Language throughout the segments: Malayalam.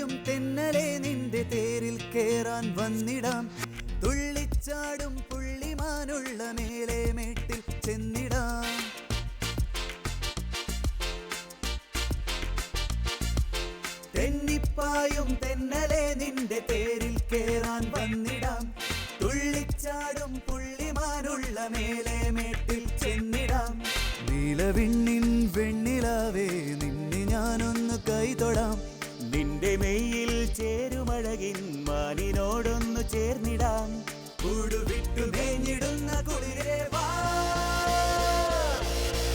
തെന്നിപ്പായും തെന്നലെ നിന്റെ തേരിൽ കേറാൻ വന്നിടാം തുള്ളിച്ചാടും പുള്ളിമാനുള്ള മേലെ മേട്ടിൽ ചെന്നിടാം തെന്നിപ്പായും തെന്നലെ നിന്റെ തേരിൽ കേറാൻ വന്നിടാം തുള്ളിച്ചാടും പുള്ളിമാനുള്ള മേലെ മേട്ടിൽ ചെന്നിടാം നീലവിണ്ണിൻ വെണ്ണിലാവേ നിന്നെ ഞാനൊന്ന് കൈതൊടാം നിന്റെ മെയ്യിൽ ചേരുമഴകിൻ മാനിനോടൊന്നു ചേർന്നിടാം കൂടുവിട്ടു മേഞ്ഞിടുന്ന കുളിരേ വാ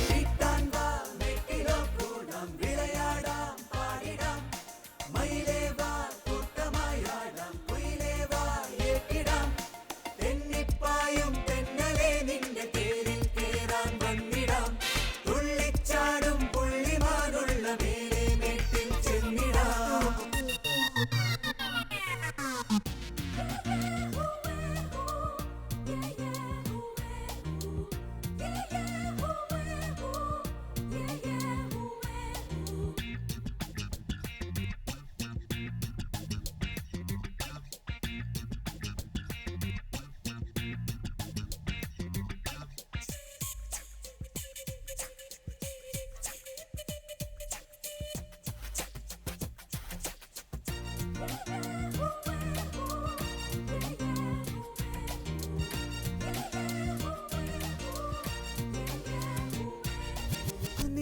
വീട്ടാൻ വാ വെട്ടിലോ കൂടാം വിളയാടാം പാടിടാം മയിലേ വാ കൂട്ടമായാടാം കുയിലേ വാ ഏറ്റിടാം തെന്നിപ്പായും തെന്നലെ നിന്റെ തേരിൽ കേറാൻ വന്നിടാം തുള്ളിച്ചാടും പുള്ളിമാനുള്ള മേലെ മേട്ടിൽ ചെന്നിടാം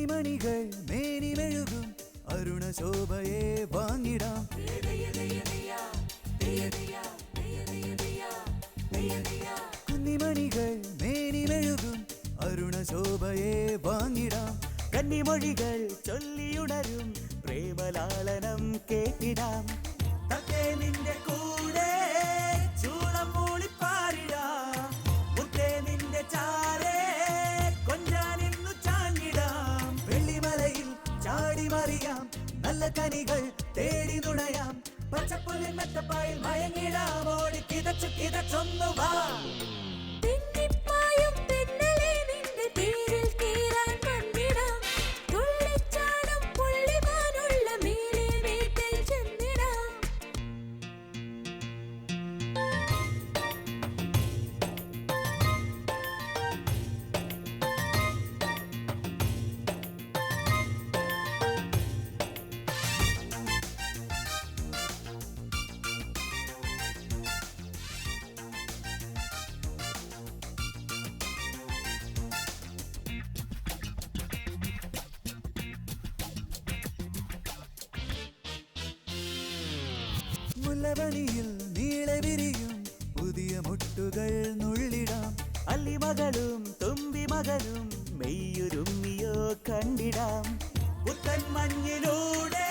മണികൾ മേനി മെഴുകും അരുണശോഭയെ വാങ്ങിടാം കുന്നിമണികൾ മേനി മെഴുകും അരുണശോഭയെ വാങ്ങിടാം കന്നിമൊഴികൾ ചൊല്ലിയുണരും പ്രേമലാളനം കേട്ടിടാം തത്തേ നിന്റെ കൂടെ ചൂളം മൂളിപ്പാരിടാം മുത്തേ നിന്റെ ചാരേ കൊഞ്ചാനിന്നു ചാഞ്ഞിടാം വെള്ളിമലയിൽ ചാടിമറിയാം നല്ല കനികൾ തേടി നുണയാം പച്ചപ്പുല്ലിൻ മെത്തപ്പായിൽ മയങ്ങിടാം ഓടി കിതച്ചു കിതച്ചൊന്നു വാ മുല്ലവനിയിൽ നീളെ വിരിയും പുതിയ മുട്ടുകൾ നുള്ളിടാം അല്ലിമകളും തുമ്പിമകളും മെയ്യുരുമ്മിയോ കണ്ടിടാം പുത്തൻ മഞ്ഞിലൂടെ